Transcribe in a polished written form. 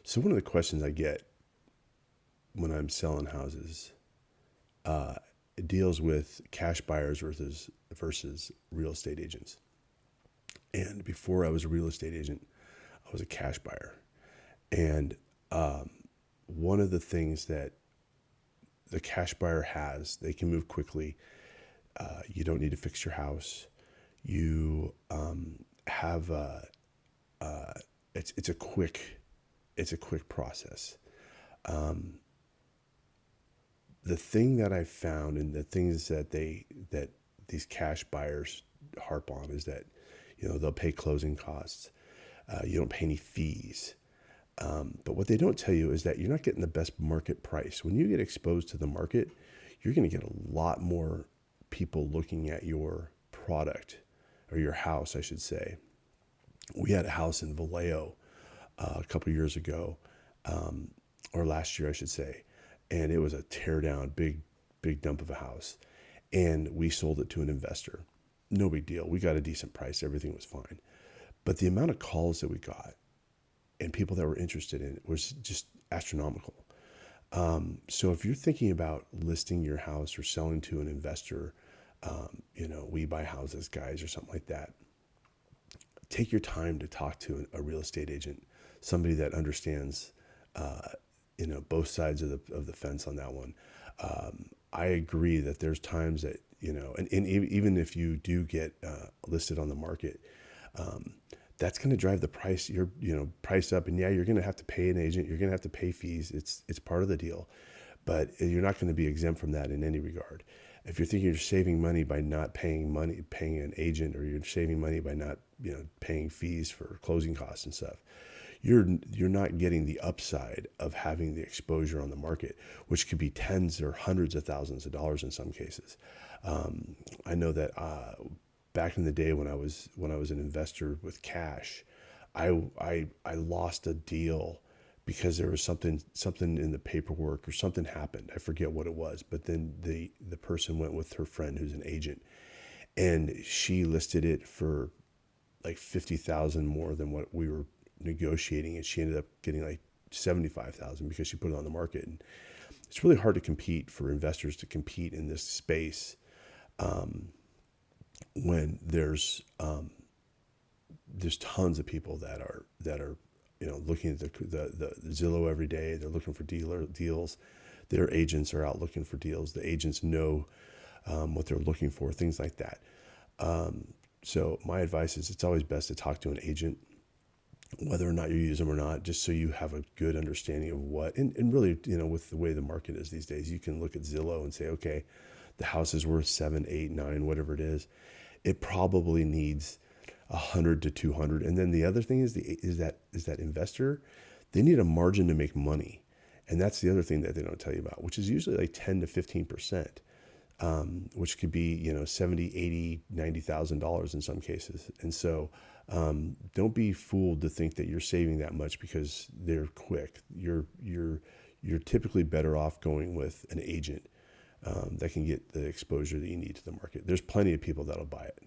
So one of the questions I get when I'm selling houses, it deals with cash buyers versus real estate agents. And before I was a real estate agent, I was a cash buyer. And one of the things that the cash buyer has, they can move quickly. You don't need to fix your house. You have it's a quick process. The thing that I found, and the things that these cash buyers harp on, is that they'll pay closing costs. You don't pay any fees. But what they don't tell you is that you're not getting the best market price. When you get exposed to the market, you're going to get a lot more people looking at your product, or your house, I should say. We had a house in Vallejo a couple of years ago, or last year, I should say, and it was a tear down, big dump of a house. And we sold it to an investor. No big deal. We got a decent price. Everything was fine. But the amount of calls that we got and people that were interested in it was just astronomical. So if you're thinking about listing your house or selling to an investor, we buy houses guys or something like that, take your time to talk to a real estate agent, somebody that understands, both sides of the fence on that one. I agree that there's times that, and even if you do get listed on the market, that's going to drive the price, price up. And yeah, you're going to have to pay an agent. You're going to have to pay fees. It's part of the deal, but you're not going to be exempt from that in any regard. If you're thinking you're saving money by not paying an agent, or you're saving money by not, paying fees for closing costs and stuff, you're not getting the upside of having the exposure on the market, which could be tens or hundreds of thousands of dollars in some cases. I know that back in the day when I was an investor with cash, I lost a deal because there was something in the paperwork, or something happened. I forget what it was, but then the person went with her friend who's an agent, and she listed it for like 50,000 more than what we were negotiating, and she ended up getting like 75,000 because she put it on the market. And it's really hard to compete, for investors to compete in this space when there's tons of people that are looking at the Zillow every day. They're looking for deals. Their agents are out looking for deals. The agents know what they're looking for, things like that. So my advice is, it's always best to talk to an agent, whether or not you use them or not, just so you have a good understanding of what, and really, with the way the market is these days, you can look at Zillow and say, okay, the house is worth 7, 8, 9, whatever it is. It probably needs 100 to 200. And then the other thing is that investor, they need a margin to make money. And that's the other thing that they don't tell you about, which is usually like 10 to 15%, which could be, 70, 80, $90,000 in some cases. And so, don't be fooled to think that you're saving that much because they're quick. You're typically better off going with an agent, that can get the exposure that you need to the market. There's plenty of people that'll buy it.